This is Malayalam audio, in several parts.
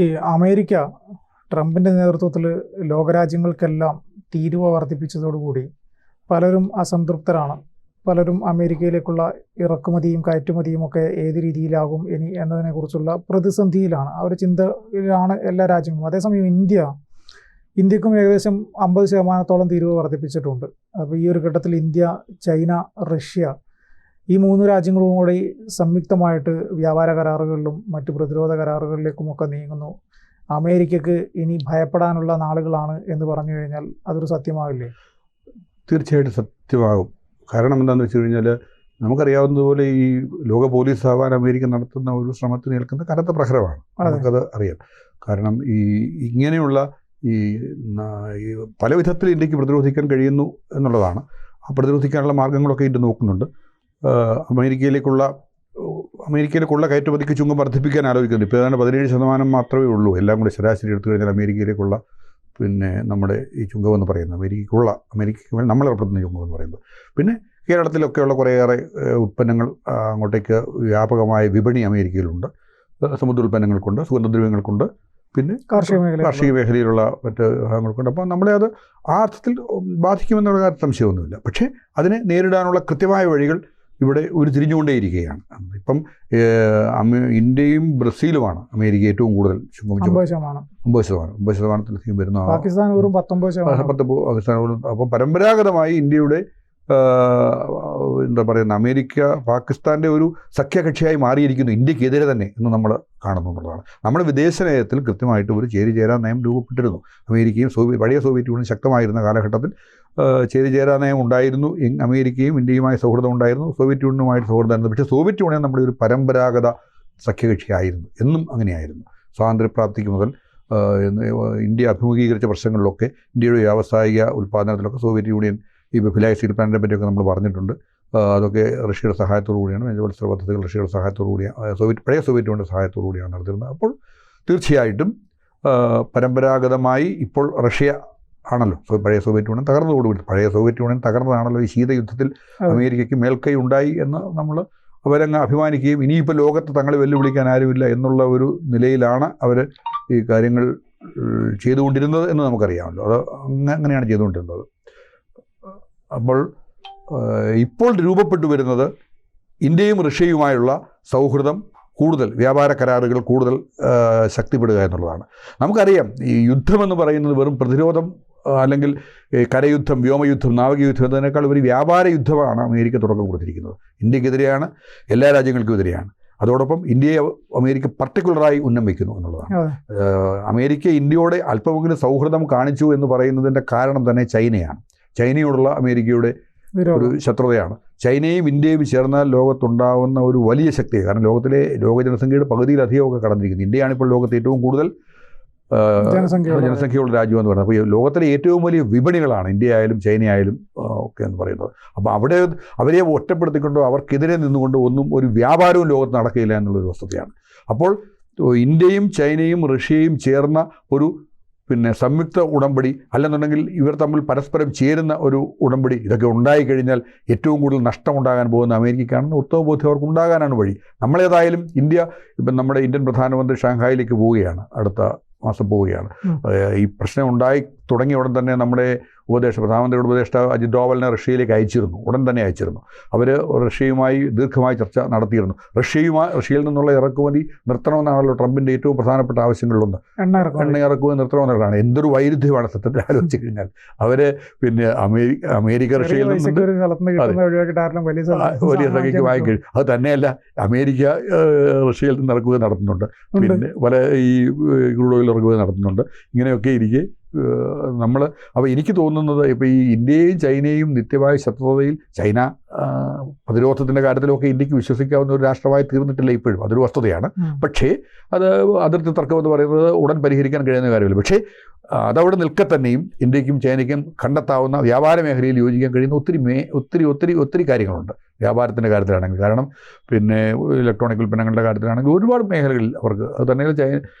ഈ അമേരിക്ക ട്രംപിൻ്റെ നേതൃത്വത്തിൽ ലോകരാജ്യങ്ങൾക്കെല്ലാം തീരുവ വർദ്ധിപ്പിച്ചതോടുകൂടി പലരും അസംതൃപ്തരാണ്. പലരും അമേരിക്കയിലേക്കുള്ള ഇറക്കുമതിയും കയറ്റുമതിയും ഒക്കെ ഏത് രീതിയിലാകും ഇനി എന്നതിനെക്കുറിച്ചുള്ള പ്രതിസന്ധിയിലാണ്. ആ ഒരു ചിന്തയിലാണ് എല്ലാ രാജ്യങ്ങളും. അതേസമയം ഇന്ത്യക്കും ഏകദേശം 50% തീരുവ വർദ്ധിപ്പിച്ചിട്ടുണ്ട്. അപ്പോൾ ഈ ഒരു ഘട്ടത്തിൽ ഇന്ത്യ, ചൈന, റഷ്യ ഈ 3 രാജ്യങ്ങളും കൂടി സംയുക്തമായിട്ട് വ്യാപാര കരാറുകളിലും മറ്റ് പ്രതിരോധ കരാറുകളിലേക്കുമൊക്കെ നീങ്ങുന്നു. അമേരിക്കക്ക് ഇനി ഭയപ്പെടാനുള്ള നാളുകളാണ് എന്ന് പറഞ്ഞു കഴിഞ്ഞാൽ അതൊരു സത്യമാവില്ലേ? തീർച്ചയായിട്ടും സത്യമാകും. കാരണം എന്താണെന്ന് വെച്ച് കഴിഞ്ഞാൽ, നമുക്കറിയാവുന്നതുപോലെ ഈ ലോക പോലീസ് ആവാൻ അമേരിക്ക നടത്തുന്ന ഒരു ശ്രമത്തിന് ഏൽക്കുന്ന കനത്ത പ്രഹരമാണ്. നമുക്കത് അറിയാം. കാരണം ഇങ്ങനെയുള്ള ഈ പല വിധത്തിൽ ഇന്ത്യക്ക് പ്രതിരോധിക്കാൻ കഴിയുന്നു എന്നുള്ളതാണ്. ആ പ്രതിരോധിക്കാനുള്ള മാർഗ്ഗങ്ങളൊക്കെ ഇന്ത്യ നോക്കുന്നുണ്ട്. അമേരിക്കയിലേക്കുള്ള കയറ്റുമതിക്ക് ചുങ്കം വർദ്ധിപ്പിക്കാൻ ആലോചിക്കുന്നുണ്ട്. ഇപ്പോൾ ഏതാണ്ട് 17% മാത്രമേ ഉള്ളൂ. എല്ലാം കൂടി ശരാശരി എടുത്തു കഴിഞ്ഞാൽ അമേരിക്കയിലേക്കുള്ള നമ്മുടെ ഈ ചുങ്കം എന്ന് പറയുന്നത്, അമേരിക്കയ്ക്ക് മേൽ നമ്മൾ ഏർപ്പെടുത്തുന്ന ചുങ്കം എന്ന് പറയുന്നത്. പിന്നെ കേരളത്തിലൊക്കെയുള്ള കുറേയേറെ ഉൽപ്പന്നങ്ങൾ അങ്ങോട്ടേക്ക് വ്യാപകമായ വിപണി അമേരിക്കയിലുണ്ട്. സമുദ്രോൽപ്പന്നങ്ങൾക്കുണ്ട്, സുഗന്ധദ്രവ്യങ്ങൾക്കുണ്ട്, പിന്നെ കാർഷിക മേഖലയിലുള്ള മറ്റ് ഭാഗങ്ങൾക്കുണ്ട്. അപ്പോൾ നമ്മളെ അത് ആ അർത്ഥത്തിൽ ബാധിക്കുമെന്നുള്ള കാര്യത്തിൽ സംശയമൊന്നുമില്ല. പക്ഷേ അതിനെ നേരിടാനുള്ള കൃത്യമായ വഴികൾ ഇവിടെ ഉരുത്തിരിഞ്ഞുകൊണ്ടേയിരിക്കുകയാണ്. ഇപ്പം ഇന്ത്യയും ബ്രസീലുമാണ് അമേരിക്ക ഏറ്റവും കൂടുതൽ ചുങ്കം 50%. വരുന്ന പാകിസ്ഥാൻ വെറും 19%. അപ്പോൾ പരമ്പരാഗതമായി ഇന്ത്യയുടെ അമേരിക്ക പാകിസ്ഥാൻ്റെ ഒരു സഖ്യകക്ഷിയായി മാറിയിരിക്കുന്നു, ഇന്ത്യക്കെതിരെ തന്നെ എന്ന് നമ്മൾ കാണുന്നു എന്നുള്ളതാണ്. നമ്മുടെ വിദേശ നയത്തിൽ കൃത്യമായിട്ട് ഒരു ചേരിചേരാ നയം രൂപപ്പെട്ടിരുന്നു. അമേരിക്കയും പഴയ സോവിയറ്റ് യൂണിയൻ ശക്തമായിരുന്ന കാലഘട്ടത്തിൽ ചേരിചേരാ നയം ഉണ്ടായിരുന്നു. അമേരിക്കയും ഇന്ത്യയുമായി സൗഹൃദം ഉണ്ടായിരുന്നു, സോവിയറ്റ് യൂണിയനുമായിട്ട് സൗഹൃദമായിരുന്നു. പക്ഷേ സോവിയറ്റ് യൂണിയൻ നമ്മുടെ ഒരു പരമ്പരാഗത സഖ്യകക്ഷിയായിരുന്നു, എന്നും അങ്ങനെയായിരുന്നു. സ്വാതന്ത്ര്യപ്രാപ്തിക്ക് മുതൽ ഇന്ത്യ അഭിമുഖീകരിച്ച പ്രശ്നങ്ങളിലൊക്കെ ഇന്ത്യയുടെ വ്യാവസായിക ഉൽപ്പാദനത്തിലൊക്കെ സോവിയറ്റ് യൂണിയൻ ഈ ബഫിലായ സ്റ്റീൽ പ്ലാന്റിനെ പറ്റിയൊക്കെ നമ്മൾ പറഞ്ഞിട്ടുണ്ട്. അതൊക്കെ റഷ്യയുടെ സഹായത്തോടു കൂടിയാണ്, മേജോത്സവ പദ്ധതികൾ റഷ്യയുടെ സഹായത്തോടു കൂടിയാണ്, പഴയ സോവിയറ്റ് യൂണിയൻ്റെ സഹായത്തോടു കൂടിയാണ് നടത്തിയിരുന്നത്. അപ്പോൾ തീർച്ചയായിട്ടും പരമ്പരാഗതമായി ഇപ്പോൾ റഷ്യ ആണല്ലോ പഴയ സോവിയറ്റ് യൂണിയൻ തകർന്നതോടുകൂടി. പഴയ സോവിയറ്റ് യൂണിയൻ തകർന്നതാണല്ലോ ഈ ശീതയുദ്ധത്തിൽ അമേരിക്കയ്ക്ക് മേൽക്കൈ ഉണ്ടായി എന്ന് നമ്മൾ അവരങ്ങ് അഭിമാനിക്കുകയും ഇനിയിപ്പോൾ ലോകത്ത് തങ്ങളെ വെല്ലുവിളിക്കാൻ ആരുമില്ല എന്നുള്ള ഒരു നിലയിലാണ് അവർ ഈ കാര്യങ്ങൾ ചെയ്തുകൊണ്ടിരുന്നത് എന്ന് നമുക്കറിയാമല്ലോ. അത് അങ്ങനെയാണ് ചെയ്തുകൊണ്ടിരുന്നത്. അപ്പോൾ ഇപ്പോൾ രൂപപ്പെട്ടു വരുന്നത് ഇന്ത്യയും റഷ്യയുമായുള്ള സൗഹൃദം കൂടുതൽ, വ്യാപാര കരാറുകൾ കൂടുതൽ ശക്തിപ്പെടുക എന്നുള്ളതാണ്. നമുക്കറിയാം, ഈ യുദ്ധമെന്ന് പറയുന്നത് വെറും പ്രതിരോധം അല്ലെങ്കിൽ കരയുദ്ധം, വ്യോമയുദ്ധം, നാവികയുദ്ധം എന്നതിനേക്കാൾ ഒരു വ്യാപാര യുദ്ധമാണ് അമേരിക്ക തുടക്കം കൊടുത്തിരിക്കുന്നത്. ഇന്ത്യക്കെതിരെയാണ്, എല്ലാ രാജ്യങ്ങൾക്കും എതിരെയാണ്. അതോടൊപ്പം ഇന്ത്യയെ അമേരിക്ക പർട്ടിക്കുലറായി ഉന്നം വയ്ക്കുന്നു എന്നുള്ളതാണ്. അമേരിക്ക ഇന്ത്യയോടെ അല്പമെങ്കിലും സൗഹൃദം കാണിച്ചു എന്ന് പറയുന്നതിൻ്റെ കാരണം തന്നെ ചൈനയാണ്. ചൈനയോടുള്ള അമേരിക്കയുടെ ഒരു ശത്രുതയാണ്. ചൈനയും ഇന്ത്യയും ചേർന്നാൽ ലോകത്തുണ്ടാവുന്ന ഒരു വലിയ ശക്തി. കാരണം ലോക ജനസംഖ്യയുടെ പകുതിയിലധികമൊക്കെ കടന്നിരിക്കുന്നു. ഇന്ത്യയാണ് ഇപ്പോൾ ലോകത്തെ ഏറ്റവും കൂടുതൽ ജനസംഖ്യയുള്ള രാജ്യമെന്ന് പറയുന്നത്. അപ്പോൾ ലോകത്തിലെ ഏറ്റവും വലിയ വിപണികളാണ് ഇന്ത്യ ആയാലും ചൈന ആയാലും ഒക്കെ എന്ന് പറയുന്നത്. അപ്പോൾ അവരെ ഒറ്റപ്പെടുത്തിക്കൊണ്ടോ അവർക്കെതിരെ നിന്നുകൊണ്ടോ ഒന്നും ഒരു വ്യാപാരവും ലോകത്ത് നടക്കില്ല എന്നുള്ളൊരു വസ്തുതയാണ്. അപ്പോൾ ഇന്ത്യയും ചൈനയും റഷ്യയും ചേർന്ന ഒരു സംയുക്ത ഉടമ്പടി, അല്ലെന്നുണ്ടെങ്കിൽ ഇവർ തമ്മിൽ പരസ്പരം ചേരുന്ന ഒരു ഉടമ്പടി, ഇതൊക്കെ ഉണ്ടായിക്കഴിഞ്ഞാൽ ഏറ്റവും കൂടുതൽ നഷ്ടമുണ്ടാകാൻ പോകുന്ന അമേരിക്കയ്ക്കാണെന്ന് ഉത്തമ ബോധ്യം അവർക്ക് ഉണ്ടാകാനാണ് വഴി. നമ്മളേതായാലും നമ്മുടെ ഇന്ത്യൻ പ്രധാനമന്ത്രി ഷാങ്ഹായിലേക്ക് പോവുകയാണ്, അടുത്ത മാസം പോവുകയാണ്. ഈ പ്രശ്നം ഉണ്ടായി തുടങ്ങിയ ഉടൻ തന്നെ നമ്മുടെ പ്രധാനമന്ത്രിയുടെ ഉപദേഷ്ടാവ് അജിത് ഡോവലിനെ റഷ്യയിലേക്ക് ഉടൻ തന്നെ അയച്ചിരുന്നു. അവർ റഷ്യയുമായി ദീർഘമായി ചർച്ച നടത്തിയിരുന്നു. റഷ്യയിൽ നിന്നുള്ള ഇറക്കുമതി നിർത്തണമെന്നാണല്ലോ ട്രംപിൻ്റെ ഏറ്റവും പ്രധാനപ്പെട്ട ആവശ്യങ്ങളിലൊന്ന്. എണ്ണ ഇറക്കുമതി നിർത്തണമെന്നുള്ളതാണ്. എന്തൊരു വൈരുദ്ധ്യമാണ് സത്യത്തിൽ ആലോചിച്ച് കഴിഞ്ഞാൽ. അവർ അമേരിക്ക റഷ്യയിൽ നിന്ന് വലിയ സംഖ്യയ്ക്ക് വാങ്ങിക്കഴിഞ്ഞു. അത് തന്നെയല്ല, അമേരിക്ക റഷ്യയിൽ നിന്ന് ഇറക്കുമതി നടത്തുന്നുണ്ട്, പിന്നെ പല ഈ ക്രൂഡ് ഓയിൽ ഇറക്കുമതി നടത്തുന്നുണ്ട്. ഇങ്ങനെയൊക്കെ ഇരിക്കെ അപ്പോൾ എനിക്ക് തോന്നുന്നത്, ഇപ്പോൾ ഈ ഇന്ത്യയും ചൈനയും നിത്യമായ ശത്രുതയിൽ, ചൈന പ്രതിരോധത്തിൻ്റെ കാര്യത്തിലൊക്കെ ഇന്ത്യക്ക് വിശ്വസിക്കാവുന്ന ഒരു രാഷ്ട്രമായി തീർന്നിട്ടില്ല ഇപ്പോഴും, അതൊരു വസ്തുതയാണ്. പക്ഷേ അത് അതിർത്തി തർക്കം എന്ന് പറയുന്നത് ഉടൻ പരിഹരിക്കാൻ കഴിയുന്ന കാര്യമില്ല. പക്ഷേ അതവിടെ നിൽക്കെ തന്നെയും ഇന്ത്യക്കും ചൈനയ്ക്കും കണ്ടെത്താവുന്ന വ്യാപാര മേഖലയിൽ യോജിക്കാൻ കഴിയുന്ന ഒത്തിരി കാര്യങ്ങളുണ്ട്. വ്യാപാരത്തിൻ്റെ കാര്യത്തിലാണെങ്കിൽ, കാരണം ഇലക്ട്രോണിക് ഉൽപ്പന്നങ്ങളുടെ കാര്യത്തിലാണെങ്കിൽ ഒരുപാട് മേഖലകളിൽ അവർക്ക് അത് തന്നെ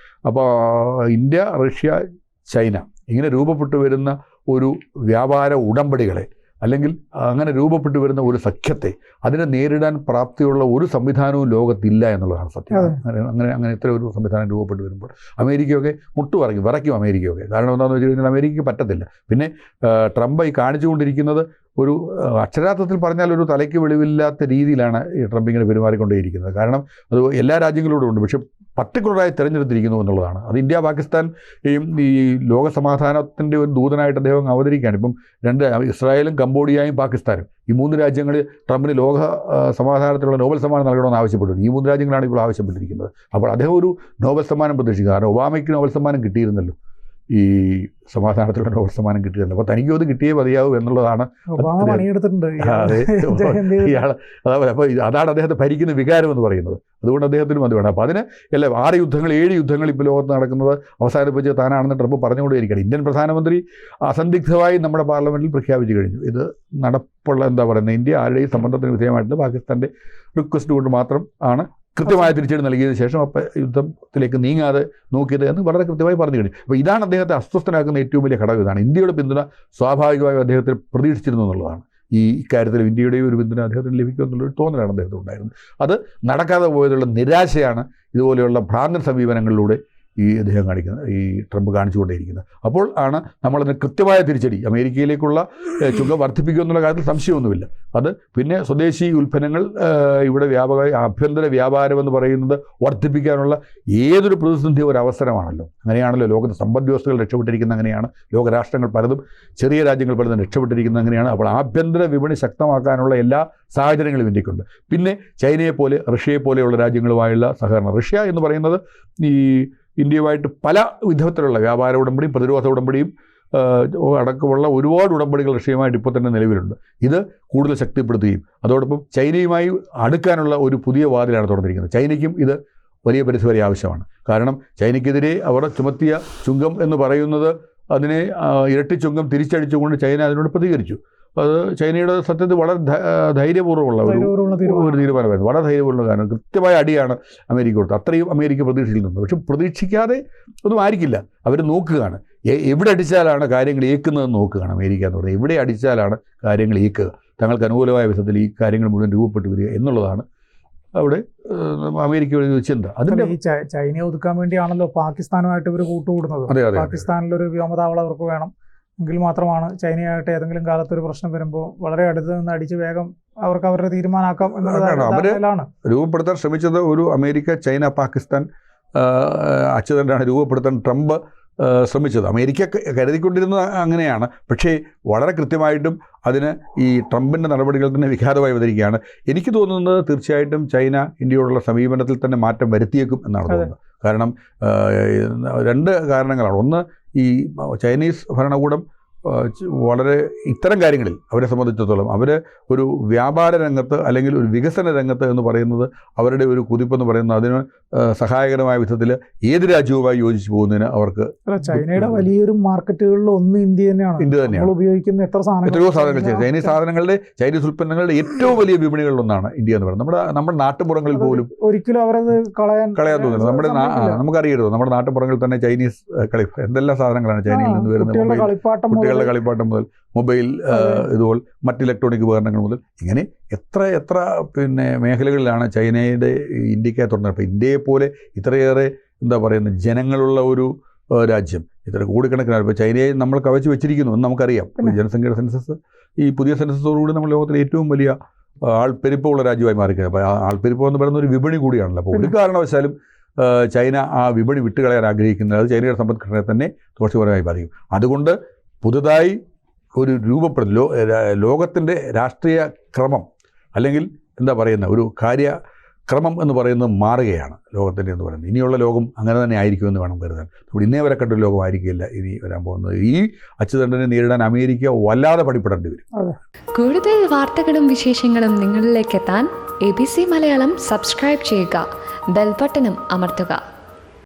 അപ്പോൾ ഇന്ത്യ, റഷ്യ, ചൈന ഇങ്ങനെ രൂപപ്പെട്ടു വരുന്ന ഒരു വ്യാപാര ഉടമ്പടികളെ അല്ലെങ്കിൽ അങ്ങനെ രൂപപ്പെട്ടു വരുന്ന ഒരു സഖ്യത്തെ അതിനെ നേരിടാൻ പ്രാപ്തിയുള്ള ഒരു സംവിധാനവും ലോകത്തില്ല എന്നുള്ളതാണ് സത്യം. അങ്ങനെ ഇത്ര ഒരു സംവിധാനം രൂപപ്പെട്ടു വരുമ്പോൾ അമേരിക്കയൊക്കെ വിറയ്ക്കും അമേരിക്കയൊക്കെ. കാരണം എന്താണെന്ന് വെച്ച് കഴിഞ്ഞാൽ അമേരിക്കയ്ക്ക് പറ്റത്തില്ല. പിന്നെ ട്രംപ് ഈ കാണിച്ചുകൊണ്ടിരിക്കുന്നത് ഒരു അക്ഷരാർത്ഥത്തിൽ പറഞ്ഞാൽ ഒരു തലയ്ക്ക് വെളിവില്ലാത്ത രീതിയിലാണ് ഈ ട്രംപ് ഇങ്ങനെ പെരുമാറിക്കൊണ്ടേയിരിക്കുന്നത്. കാരണം അത് എല്ലാ രാജ്യങ്ങളോടും ഉണ്ട്, പക്ഷേ പർട്ടിക്കുലറായി തിരഞ്ഞെടുത്തിരിക്കുന്നു എന്നുള്ളതാണ്. അത് ഇന്ത്യ പാകിസ്ഥാൻ ഈ ലോക സമാധാനത്തിൻ്റെ ഒരു ദൂതനായിട്ട് അദ്ദേഹം അവതരിക്കുകയാണ്. ഇപ്പം ഇസ്രായേലും കംബോഡിയയും പാകിസ്ഥാനും ഈ 3 രാജ്യങ്ങൾ ട്രംപിന് ലോക സമാധാനത്തിലുള്ള നോബൽ സമ്മാനം നൽകണമെന്ന് ആവശ്യപ്പെട്ടിട്ടുണ്ട്. ഈ 3 രാജ്യങ്ങളാണ് ഇപ്പോൾ ആവശ്യപ്പെട്ടിരിക്കുന്നത്. അപ്പോൾ അദ്ദേഹം ഒരു നോബൽ സമ്മാനം പ്രതീക്ഷിക്കുക. കാരണം ഒബാമയ്ക്ക് നോബൽ സമ്മാനം കിട്ടിയിരുന്നല്ലോ, ഈ സമാധാനത്തിലുള്ള നോബൽ സമ്മാനം കിട്ടിയിട്ടുണ്ട്. അപ്പോൾ തനിക്കും അത് കിട്ടിയേ മതിയാവും എന്നുള്ളതാണ്. അതേപോലെ അപ്പോൾ അതാണ് അദ്ദേഹത്തെ ഭരിക്കുന്ന വികാരം എന്ന് പറയുന്നത്. അതുകൊണ്ട് അദ്ദേഹത്തിനും അത് വേണം. അപ്പോൾ അതിന് 7 യുദ്ധങ്ങൾ ഇപ്പോൾ ലോകത്ത് നടക്കുന്നത് അവസാനിപ്പിച്ച് താനാണെന്ന് ട്രംപ് പറഞ്ഞുകൊണ്ടേയിരിക്കുകയാണ്. ഇന്ത്യൻ പ്രധാനമന്ത്രി അസന്ദിഗ്ധമായി നമ്മുടെ പാർലമെൻറ്റിൽ പ്രഖ്യാപിച്ചു കഴിഞ്ഞു, ഇത് നടപ്പുള്ള ഇന്ത്യ ആരുടെയും സമ്മർദ്ദത്തിന് വിധേയമായിട്ടുള്ള പാകിസ്ഥാൻ്റെ റിക്വസ്റ്റ് കൊണ്ട് മാത്രം ആണ് കൃത്യമായ തിരിച്ചടി നൽകിയതിന് ശേഷം അപ്പോൾ യുദ്ധത്തിലേക്ക് നീങ്ങാതെ നോക്കിയത് എന്ന് വളരെ കൃത്യമായി പറഞ്ഞു കഴിഞ്ഞു. അപ്പോൾ ഇതാണ് അദ്ദേഹത്തെ അസ്വസ്ഥനാക്കുന്ന ഏറ്റവും വലിയ ഘടകം. ഇതാണ് ഇന്ത്യയുടെ പിന്തുണ സ്വാഭാവികമായും അദ്ദേഹത്തിന് പ്രതീക്ഷിച്ചിരുന്നു എന്നുള്ളതാണ്. ഈ ഇക്കാര്യത്തിൽ ഇന്ത്യയുടെയും ഒരു പിന്തുണ അദ്ദേഹത്തിന് ലഭിക്കും എന്നുള്ളൊരു തോന്നലാണ് അദ്ദേഹത്തിന് ഉണ്ടായിരുന്നത്. അത് നടക്കാതെ പോയതുള്ള നിരാശയാണ് ഇതുപോലെയുള്ള ഭ്രാന്തൻ സമീപനങ്ങളിലൂടെ അദ്ദേഹം ഈ ട്രംപ് കാണിച്ചുകൊണ്ടേയിരിക്കുന്നത്. അപ്പോൾ ആണ് നമ്മളതിന് കൃത്യമായ തിരിച്ചടി അമേരിക്കയിലേക്കുള്ള ചുങ്കം വർദ്ധിപ്പിക്കുമെന്നുള്ള കാര്യത്തിൽ സംശയമൊന്നുമില്ല. അത് പിന്നെ സ്വദേശി ഉൽപ്പന്നങ്ങൾ ഇവിടെ ആഭ്യന്തര വ്യാപാരം എന്ന് പറയുന്നത് വർദ്ധിപ്പിക്കാനുള്ള ഏതൊരു പ്രതിസന്ധി ഒരു അവസരമാണല്ലോ. അങ്ങനെയാണല്ലോ ലോകത്ത് സമ്പദ് വ്യവസ്ഥകൾ രക്ഷപ്പെട്ടിരിക്കുന്നത്. അങ്ങനെയാണ് ലോകരാഷ്ട്രങ്ങൾ പലതും ചെറിയ രാജ്യങ്ങൾ പലതും രക്ഷപ്പെട്ടിരിക്കുന്നത്. അങ്ങനെയാണ്. അപ്പോൾ ആഭ്യന്തര വിപണി ശക്തമാക്കാനുള്ള എല്ലാ സാഹചര്യങ്ങളും ഇന്ത്യക്കുണ്ട്. പിന്നെ ചൈനയെപ്പോലെ റഷ്യയെപ്പോലെയുള്ള രാജ്യങ്ങളുമായുള്ള സഹകരണം. റഷ്യ എന്ന് പറയുന്നത് ഈ ഇന്ത്യയുമായിട്ട് പല വിധത്തിലുള്ള വ്യാപാര ഉടമ്പടിയും പ്രതിരോധ ഉടമ്പടിയും അടക്കമുള്ള ഒരുപാട് ഉടമ്പടികൾ റഷ്യയുമായിട്ട് ഇപ്പോൾ തന്നെ നിലവിലുണ്ട്. ഇത് കൂടുതൽ ശക്തിപ്പെടുത്തുകയും അതോടൊപ്പം ചൈനയുമായി അടുക്കാനുള്ള ഒരു പുതിയ വാതിലാണ് തുറന്നിരിക്കുന്നത്. ചൈനയ്ക്കും ഇത് വലിയ പരിധിവരെ ആവശ്യമാണ്. കാരണം ചൈനയ്ക്കെതിരെ അവർ ചുമത്തിയ ചുങ്കം എന്ന് പറയുന്നത് അതിനെ ഇരട്ടി ചുങ്കം തിരിച്ചടിച്ചുകൊണ്ട് ചൈന അതിനോട് പ്രതികരിച്ചു. അത് ചൈനയുടെ സത്യത്തിൽ വളരെ ധൈര്യപൂർവ്വമുള്ള ഒരു തീരുമാനമായിരുന്നു. വളരെ ധൈര്യപൂർവ്വമുള്ള കാരണം കൃത്യമായ അടിയാണ് അമേരിക്ക കൊടുത്തത്. അത്രയും അമേരിക്ക പ്രതീക്ഷിച്ചിരുന്നത്. പക്ഷെ പ്രതീക്ഷിക്കാതെ ഒന്നും ആയിരിക്കില്ല. അവർ നോക്കുകയാണ് എവിടെ അടിച്ചാലാണ് കാര്യങ്ങൾ ഏക്കുന്നതെന്ന് നോക്കുകയാണ് അമേരിക്ക എന്ന് പറയുന്നത്. എവിടെ അടിച്ചാലാണ് കാര്യങ്ങൾ ഏക്കുക, തങ്ങൾക്ക് അനുകൂലമായ വിധത്തിൽ ഈ കാര്യങ്ങൾ മുഴുവൻ രൂപപ്പെട്ടു വരിക എന്നുള്ളതാണ് അവിടെ അമേരിക്കയുടെ ഒരു ചിന്ത. അതിൻ്റെ ഈ ചൈനയെ ഒതുക്കാൻ വേണ്ടിയാണല്ലോ പാകിസ്ഥാനുമായിട്ട് ഇവർ കൂട്ടുകൂടുന്നത്. പാകിസ്ഥാനിലൊരു വ്യോമതാവളം അവർക്ക് വേണം എങ്കിൽ മാത്രമാണ് ചൈനയായിട്ട് ഏതെങ്കിലും കാലത്ത് ഒരു പ്രശ്നം വരുമ്പോൾ വളരെ അടുത്ത് നിന്ന് അടിച്ച് വേഗം അവർക്ക് അവരുടെ തീരുമാനമാക്കാം എന്നുള്ളതാണ് രൂപപ്പെടുത്താൻ ശ്രമിച്ചത്. ഒരു അമേരിക്ക ചൈന പാകിസ്ഥാൻ അച്ചുതണ്ടാണ് രൂപപ്പെടുത്താൻ ട്രംപ് ശ്രമിച്ചത്. അമേരിക്ക കരുതിക്കൊണ്ടിരുന്നത് അങ്ങനെയാണ്. പക്ഷേ വളരെ കൃത്യമായിട്ടും അതിന് ഈ ട്രംപിൻ്റെ നടപടികൾ തന്നെ വിഘാതമായി വന്നിരിക്കുകയാണ്. എനിക്ക് തോന്നുന്നത് തീർച്ചയായിട്ടും ചൈന ഇന്ത്യയോടുള്ള സമീപനത്തിൽ തന്നെ മാറ്റം വരുത്തിയേക്കും എന്നാണ് തോന്നുന്നത്. കാരണം 2 കാരണങ്ങളാണ്. ഒന്ന്, ഈ ചൈനീസ് ഭരണകൂടം വളരെ ഇത്തരം കാര്യങ്ങളിൽ അവരെ സംബന്ധിച്ചിടത്തോളം അവർ ഒരു വ്യാപാര രംഗത്ത് അല്ലെങ്കിൽ ഒരു വികസന രംഗത്ത് എന്ന് പറയുന്നത് അവരുടെ ഒരു കുതിപ്പെന്ന് പറയുന്നത് അതിന് സഹായകരമായ വിധത്തിൽ ഏത് രാജ്യവുമായി യോജിച്ച് പോകുന്നതിന് അവർക്ക് ചൈനയുടെ വലിയൊരു മാർക്കറ്റുകളിൽ ഒന്ന് ഇന്ത്യ തന്നെയാണ് ഉപയോഗിക്കുന്ന എത്രയോ സാധനങ്ങൾ ചൈനീസ് ഉൽപ്പന്നങ്ങളുടെ ഏറ്റവും വലിയ വിപണികളിലൊന്നാണ് ഇന്ത്യ എന്ന് പറയുന്നത്. നമ്മുടെ നാട്ടുപുറങ്ങളിൽ പോലും ഒരിക്കലും അവരത് കളയാൻ തോന്നുന്നു. നമുക്കറിയരുത് നമ്മുടെ നാട്ടുപുറങ്ങളിൽ തന്നെ ചൈനീസ് എന്തെല്ലാം സാധനങ്ങളാണ് ചൈനയിൽ നിന്ന് വരുന്നത്. കുട്ടികളുടെ കളിപ്പാട്ടം മുതൽ മൊബൈൽ ഇതുപോലെ മറ്റ് ഇലക്ട്രോണിക് ഉപകരണങ്ങൾ മുതൽ ഇങ്ങനെ എത്ര മേഖലകളിലാണ് ചൈനയുടെ ഇന്ത്യക്കായി തുറന്നത്. അപ്പോൾ ഇന്ത്യയെപ്പോലെ ഇത്രയേറെ ജനങ്ങളുള്ള ഒരു രാജ്യം, ഇത്ര കോടിക്കണക്കിനാണ്. ഇപ്പോൾ ചൈനയെ നമ്മൾ കവച്ച് വെച്ചിരിക്കുന്നു എന്ന് നമുക്കറിയാം. ജനസംഖ്യയുടെ സെൻസസ്, ഈ പുതിയ സെൻസസോടുകൂടി നമ്മൾ ലോകത്തിലെ ഏറ്റവും വലിയ ആൾപ്പെരുപ്പമുള്ള രാജ്യമായി മാറിക്കുന്നത്. അപ്പോൾ ആൾപ്പെരുപ്പം എന്ന് പറയുന്ന ഒരു വിപണി കൂടിയാണല്ലോ. അപ്പോൾ ഒരു കാരണവശാലും ചൈന ആ വിപണി വിട്ടുകളയാൻ ആഗ്രഹിക്കുന്നത് അത് ചൈനയുടെ സമ്പദ്ഘടനയെ തന്നെ ദോഷകരമായി ബാധിക്കും. അതുകൊണ്ട് പുതുതായി ഒരു ലോകത്തിൻ്റെ രാഷ്ട്രീയ ക്രമം അല്ലെങ്കിൽ ഒരു കാര്യക്രമം എന്ന് പറയുന്നത് മാറുകയാണ് ലോകത്തിൻ്റെ എന്ന് പറയുന്നത്. ഇനിയുള്ള ലോകം അങ്ങനെ തന്നെ ആയിരിക്കുമെന്ന് വേണം കരുതാൻ. നമ്മൾ ഇന്നേ വരെ കണ്ടൊരു ലോകമായിരിക്കില്ല ഇനി വരാൻ പോകുന്നത്. ഈ അച്ചുതണ്ടിനെ നേരിടാൻ അമേരിക്ക വല്ലാതെ പണിപ്പെടേണ്ടി വരും. കൂടുതൽ വാർത്തകളും വിശേഷങ്ങളും നിങ്ങളിലേക്ക് എത്താൻ ABC മലയാളം സബ്സ്ക്രൈബ് ചെയ്യുക, ബെൽ ബട്ടണും അമർത്തുക.